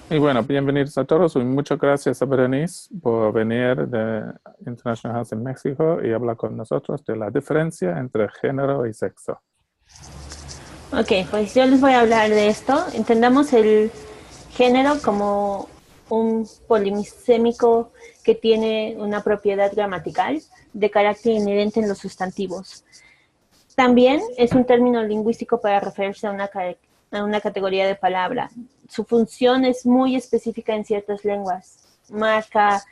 Y bueno, bienvenidos a todos y muchas gracias a Berenice por venir de International House en México y hablar con nosotros de la diferencia entre género y sexo. Ok, pues yo les voy a hablar de esto. Entendamos el género como un polisémico que tiene una propiedad gramatical de carácter inherente en los sustantivos. También es un término lingüístico para referirse a una categoría de palabra. Su función es muy específica en ciertas lenguas. Marca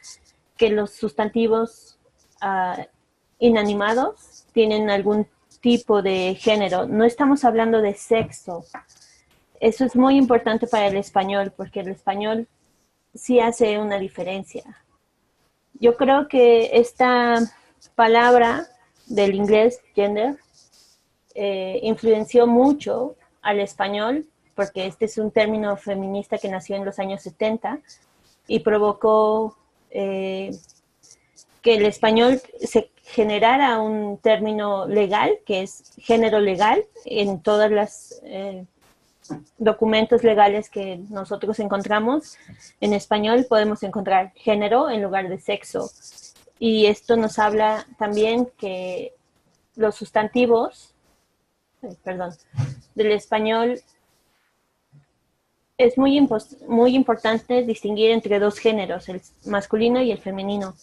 que los sustantivos uh, inanimados tienen algún tipo de género. No estamos hablando de sexo. Eso es muy importante para el español, porque el español sí hace una diferencia. Yo creo que esta palabra del inglés, gender, influenció mucho al español, porque este es un término feminista que nació en los años 70 y provocó que el español se generara un término legal, que es género legal, en todas las documentos legales que nosotros encontramos. En español podemos encontrar género en lugar de sexo. Y esto nos habla también que los sustantivos, perdón, del español es muy importante distinguir entre dos géneros, el masculino y el femenino.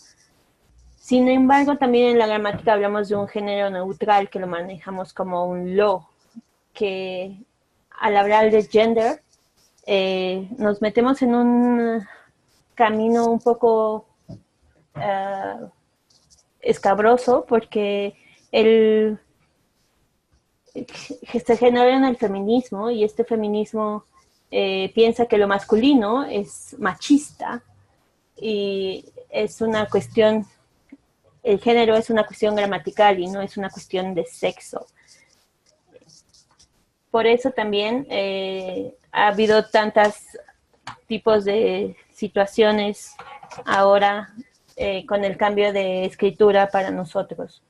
Sin embargo, también en la gramática hablamos de un género neutral que lo manejamos como un lo, que al hablar de gender nos metemos en un camino un poco uh, escabroso porque el, se genera en el feminismo y este feminismo piensa que lo masculino es machista y es una cuestión, el género es una cuestión gramatical y no es una cuestión de sexo. Por eso también ha habido tantos tipos de situaciones ahora con el cambio de escritura para nosotros.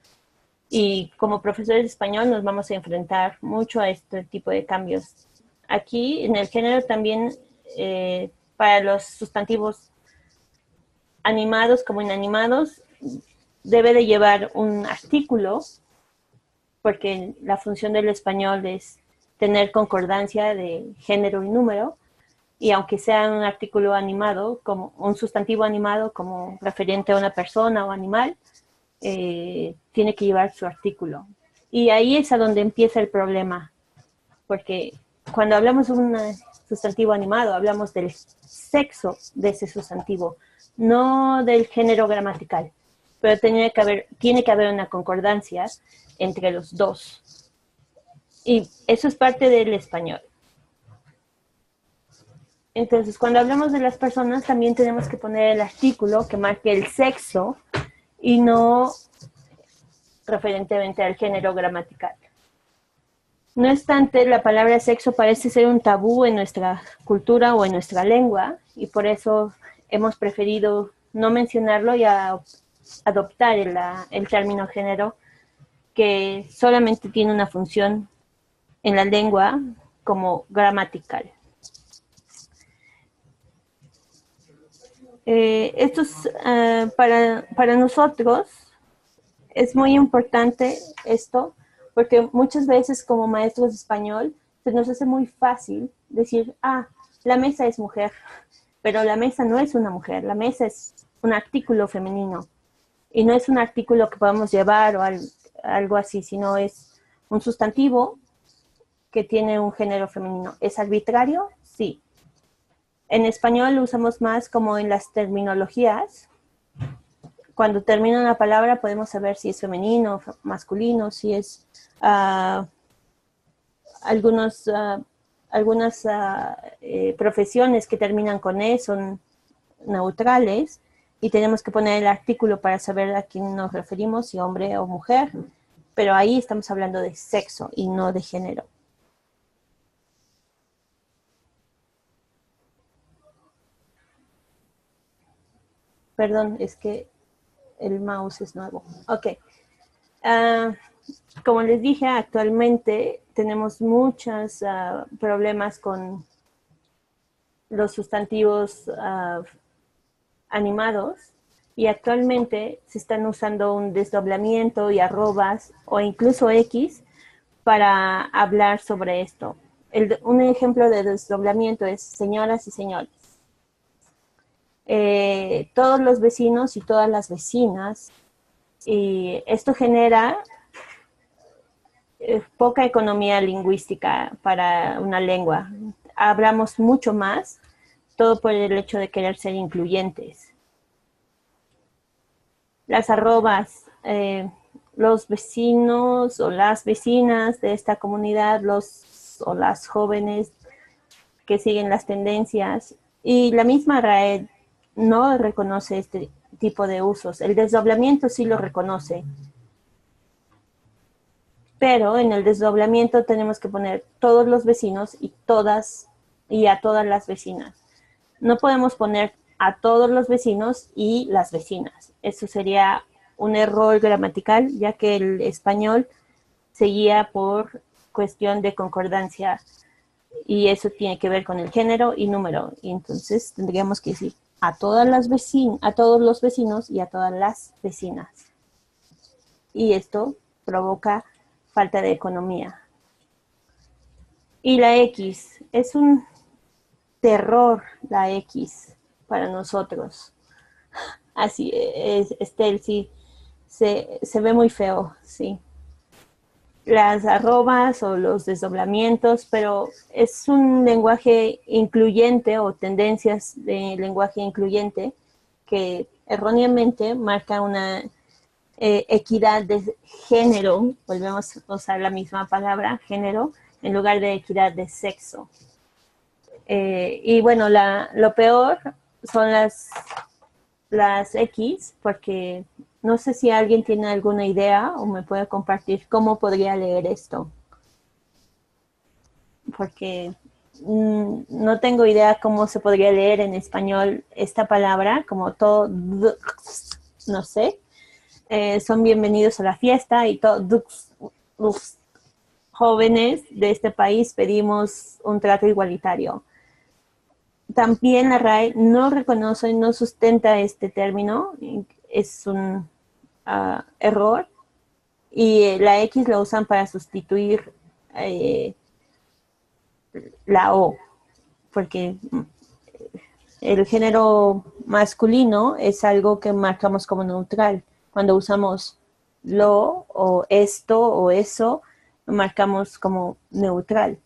Y como profesores de español nos vamos a enfrentar mucho a este tipo de cambios. Aquí en el género también para los sustantivos animados como inanimados debe de llevar un artículo porque la función del español es tener concordancia de género y número, y aunque sea un artículo animado, como un sustantivo animado como referente a una persona o animal, tiene que llevar su artículo. Y ahí es a donde empieza el problema, porque cuando hablamos de un sustantivo animado, hablamos del sexo de ese sustantivo, no del género gramatical, pero tiene que haber una concordancia entre los dos. Y eso es parte del español. Entonces, cuando hablamos de las personas, también tenemos que poner el artículo que marque el sexo y no referentemente al género gramatical. No obstante, la palabra sexo parece ser un tabú en nuestra cultura o en nuestra lengua y por eso hemos preferido no mencionarlo y adoptar el término género, que solamente tiene una función en la lengua como gramatical. Esto es para nosotros es muy importante esto, porque muchas veces como maestros de español se nos hace muy fácil decir, ah, la mesa es mujer, pero la mesa no es una mujer, la mesa es un artículo femenino y no es un artículo que podamos llevar o algo así, sino es un sustantivo que tiene un género femenino. ¿Es arbitrario? Sí. En español lo usamos más como en las terminologías. Cuando termina una palabra podemos saber si es femenino, masculino, si es algunos, algunas profesiones que terminan con E son neutrales y tenemos que poner el artículo para saber a quién nos referimos, si hombre o mujer, pero ahí estamos hablando de sexo y no de género. Perdón, es que el mouse es nuevo. Ok. Uh, Como les dije, actualmente tenemos muchos problemas con los sustantivos animados, y actualmente se están usando un desdoblamiento y arrobas o incluso X para hablar sobre esto. Un ejemplo de desdoblamiento es señoras y señores. Todos los vecinos y todas las vecinas, y esto genera poca economía lingüística para una lengua. Hablamos mucho más, todo por el hecho de querer ser incluyentes. Las arrobas, los vecinos o las vecinas de esta comunidad, los o las jóvenes que siguen las tendencias, y la misma RAE no reconoce este tipo de usos. El desdoblamiento sí lo reconoce, pero en el desdoblamiento tenemos que poner todos los vecinos y a todas las vecinas. No podemos poner a todos los vecinos y las vecinas. Eso sería un error gramatical, ya que el español se guía por cuestión de concordancia, y eso tiene que ver con el género y número. Y entonces tendríamos que decir a todas las a todos los vecinos y a todas las vecinas. Y esto provoca falta de economía. Y la X, es un terror la X para nosotros. Así es, Estel, sí, se ve muy feo, sí. Las arrobas o los desdoblamientos, pero es un lenguaje incluyente o tendencias de lenguaje incluyente que erróneamente marca una equidad de género, volvemos a usar la misma palabra, género, en lugar de equidad de sexo. Y bueno, lo peor son las X, porque no sé si alguien tiene alguna idea o me puede compartir cómo podría leer esto. Porque no tengo idea cómo se podría leer en español esta palabra, como todo, no sé. Son bienvenidos a la fiesta y todos los jóvenes de este país pedimos un trato igualitario. También la RAE no reconoce y no sustenta este término, es un error, y la X lo usan para sustituir la O, porque el género masculino es algo que marcamos como neutral. Cuando usamos lo o esto o eso, lo marcamos como neutral.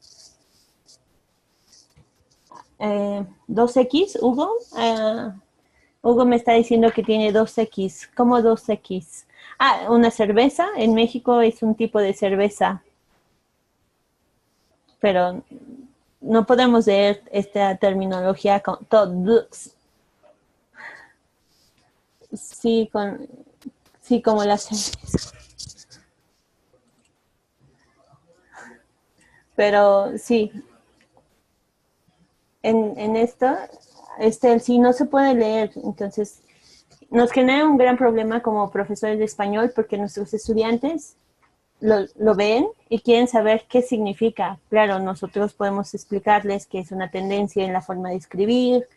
2X, Hugo. Hugo me está diciendo que tiene 2X. ¿Cómo 2X? Ah, una cerveza. En México es un tipo de cerveza. Pero no podemos leer esta terminología con todos. Sí, como la cerveza. Pero sí, en esto, sí no se puede leer, entonces nos genera un gran problema como profesores de español, porque nuestros estudiantes lo ven y quieren saber qué significa. Claro, nosotros podemos explicarles que es una tendencia en la forma de escribir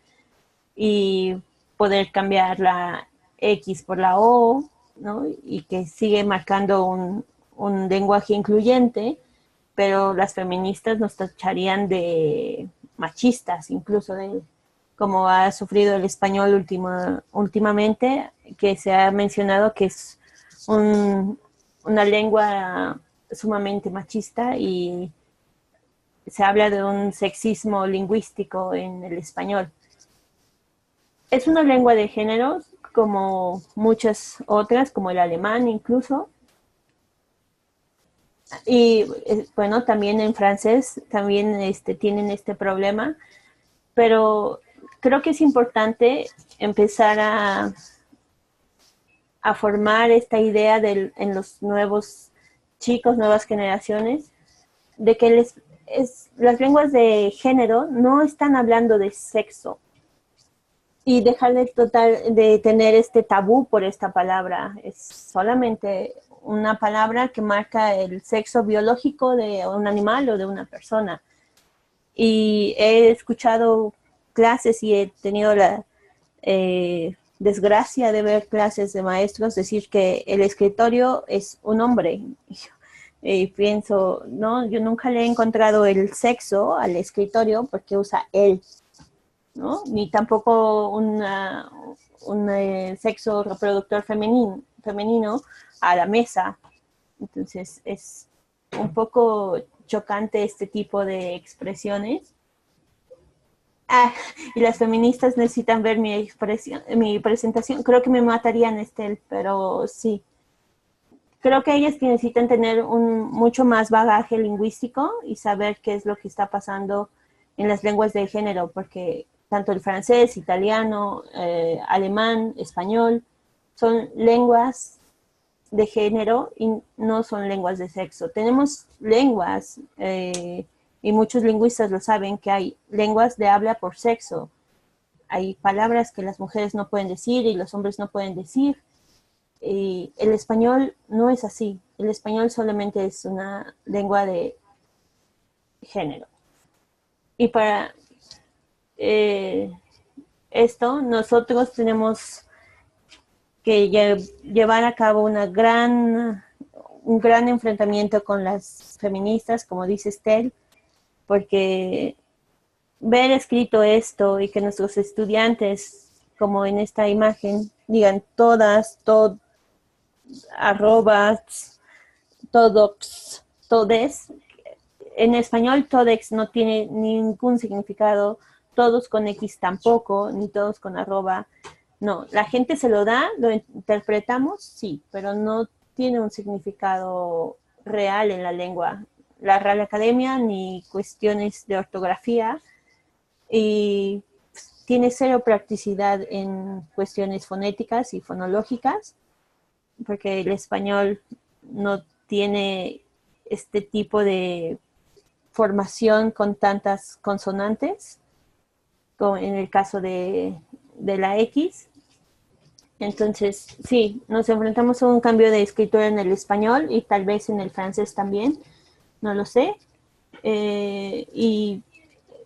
y poder cambiar la X por la O, ¿no? Y que sigue marcando un lenguaje incluyente, pero las feministas nos tacharían de machistas, incluso de como ha sufrido el español últimamente, que se ha mencionado que es una lengua sumamente machista, y se habla de un sexismo lingüístico en el español. Es una lengua de géneros, como muchas otras, como el alemán incluso. Y bueno, también en francés también tienen este problema, pero creo que es importante empezar a formar esta idea en los nuevos chicos, nuevas generaciones, de que las lenguas de género no están hablando de sexo, y dejar de tener este tabú por esta palabra. Es solamente una palabra que marca el sexo biológico de un animal o de una persona. Y he escuchado clases y he tenido la desgracia de ver clases de maestros decir que el escritorio es un hombre. Y pienso, no, yo nunca le he encontrado el sexo al escritorio porque usa él, ¿no? Ni tampoco un sexo reproductor femenino a la mesa. Entonces es un poco chocante este tipo de expresiones. Y las feministas necesitan ver mi presentación. Creo que me matarían, Estel, pero sí. Creo que ellas necesitan tener mucho más bagaje lingüístico y saber qué es lo que está pasando en las lenguas de género, porque tanto el francés, italiano, alemán, español, son lenguas de género y no son lenguas de sexo. Tenemos lenguas, y muchos lingüistas lo saben, que hay lenguas de habla por sexo. Hay palabras que las mujeres no pueden decir y los hombres no pueden decir. Y el español no es así. El español solamente es una lengua de género. Y para esto, nosotros tenemos que llevar a cabo un gran enfrentamiento con las feministas, como dice Estel, porque ver escrito esto y que nuestros estudiantes, como en esta imagen, digan todas, arrobas, todox, todes. En español todex no tiene ningún significado, todos con X tampoco, ni todos con arroba. No, la gente se lo da, lo interpretamos, sí, pero no tiene un significado real en la lengua. La Real Academia ni cuestiones de ortografía, y tiene cero practicidad en cuestiones fonéticas y fonológicas, porque el español no tiene este tipo de formación con tantas consonantes, como en el caso de la X. Entonces, sí, nos enfrentamos a un cambio de escritura en el español y tal vez en el francés también, no lo sé. Y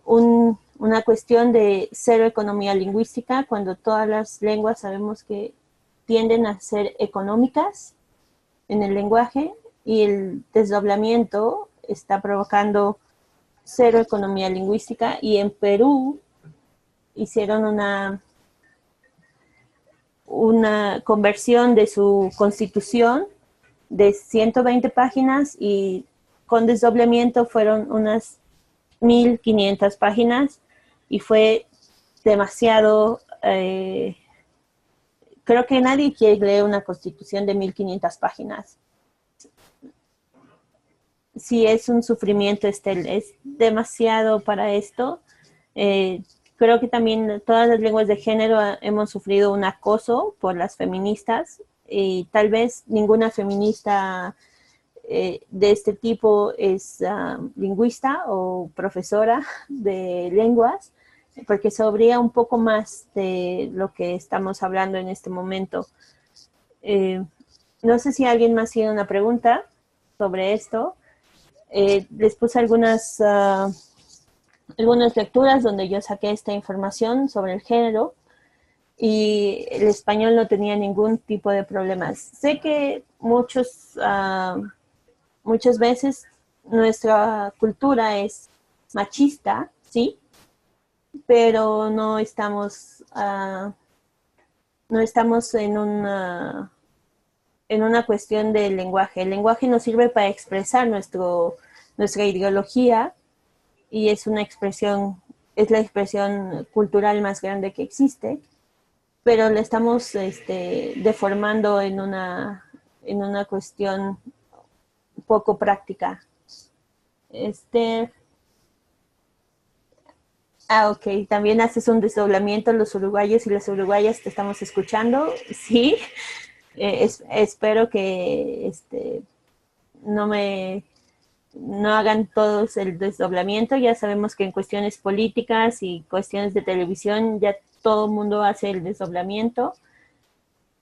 una cuestión de cero economía lingüística, cuando todas las lenguas sabemos que tienden a ser económicas en el lenguaje, y el desdoblamiento está provocando cero economía lingüística. Y en Perú hicieron una conversión de su constitución de 120 páginas y con desdoblamiento fueron unas 1500 páginas y fue demasiado. Creo que nadie quiere leer una constitución de 1500 páginas. Sí, es un sufrimiento, es demasiado para esto. Creo que también todas las lenguas de género hemos sufrido un acoso por las feministas, y tal vez ninguna feminista de este tipo es lingüista o profesora de lenguas, porque sabría un poco más de lo que estamos hablando en este momento. No sé si alguien más tiene una pregunta sobre esto. Les puse algunas lecturas donde yo saqué esta información sobre el género, y el español no tenía ningún tipo de problemas. Sé que muchas veces nuestra cultura es machista, ¿sí? Pero no estamos en una cuestión del lenguaje. El lenguaje nos sirve para expresar nuestra ideología, y es la expresión cultural más grande que existe, pero la estamos deformando en una cuestión poco práctica. Ok, también haces un desdoblamiento. Los uruguayos y las uruguayas te estamos escuchando, sí. Espero que no hagan todos el desdoblamiento. Ya sabemos que en cuestiones políticas y cuestiones de televisión ya todo el mundo hace el desdoblamiento,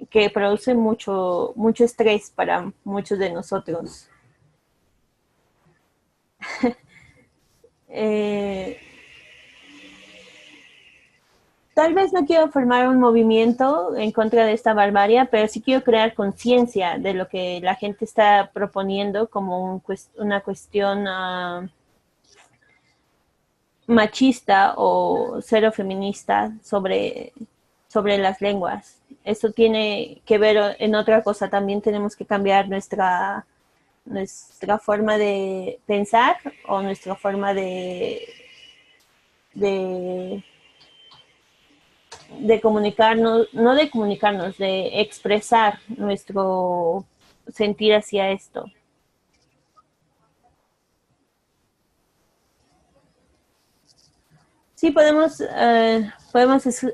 que produce mucho estrés para muchos de nosotros. tal vez no quiero formar un movimiento en contra de esta barbarie, pero sí quiero crear conciencia de lo que la gente está proponiendo como una cuestión machista o cero feminista sobre las lenguas. Esto tiene que ver en otra cosa. También tenemos que cambiar nuestra forma de pensar o nuestra forma de comunicarnos, no de comunicarnos, de expresar nuestro sentir hacia esto. Sí, podemos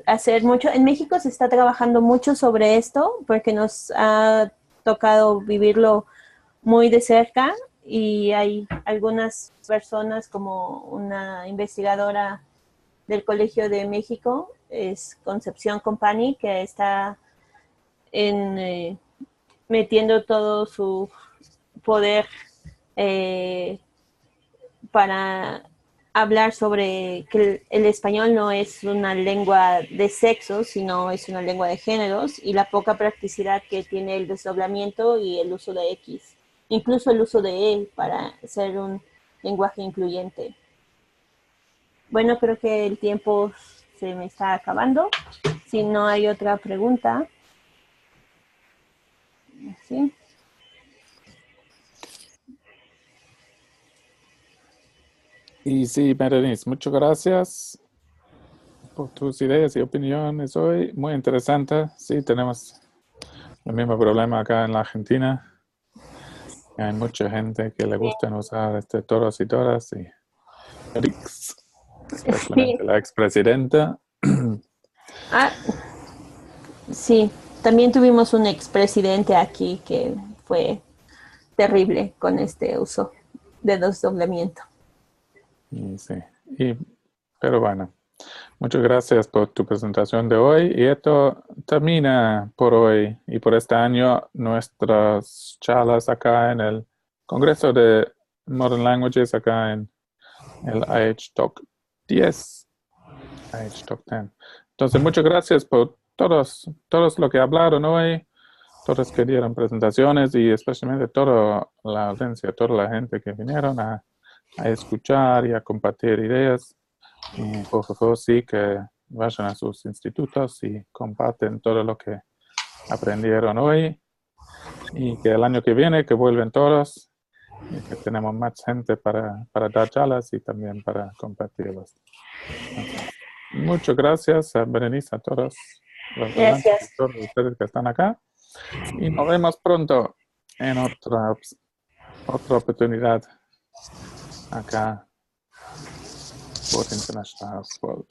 hacer mucho. En México se está trabajando mucho sobre esto porque nos ha tocado vivirlo muy de cerca y hay algunas personas como una investigadora del Colegio de México, es Concepción Company, que está metiendo todo su poder para hablar sobre que el español no es una lengua de sexo, sino es una lengua de géneros y la poca practicidad que tiene el desdoblamiento y el uso de X, incluso el uso de E para ser un lenguaje incluyente. Bueno, creo que el tiempo se me está acabando. Si no hay otra pregunta. ¿Sí? Y sí, Berenice, muchas gracias por tus ideas y opiniones hoy. Muy interesante. Sí, tenemos el mismo problema acá en la Argentina. Hay mucha gente que le gusta usar toros y toras y rics, especialmente la expresidenta. Sí, también tuvimos un expresidente aquí que fue terrible con este uso de desdoblamiento. Sí, pero bueno, muchas gracias por tu presentación de hoy. Y esto termina por hoy y por este año nuestras charlas acá en el Congreso de Modern Languages, acá en el IH Talk 10, IH Talk 10. Entonces, muchas gracias por todos los que hablaron hoy, todos que dieron presentaciones y especialmente toda la audiencia, toda la gente que vinieron a escuchar y a compartir ideas. Y por favor, sí, que vayan a sus institutos y comparten todo lo que aprendieron hoy. Y que el año que viene, que vuelven todos y que tenemos más gente para dar charlas y también para compartirlos. Entonces, muchas gracias a Berenice, a todos los Gracias. todos ustedes que están acá. Y nos vemos pronto en otra oportunidad acá por International House World.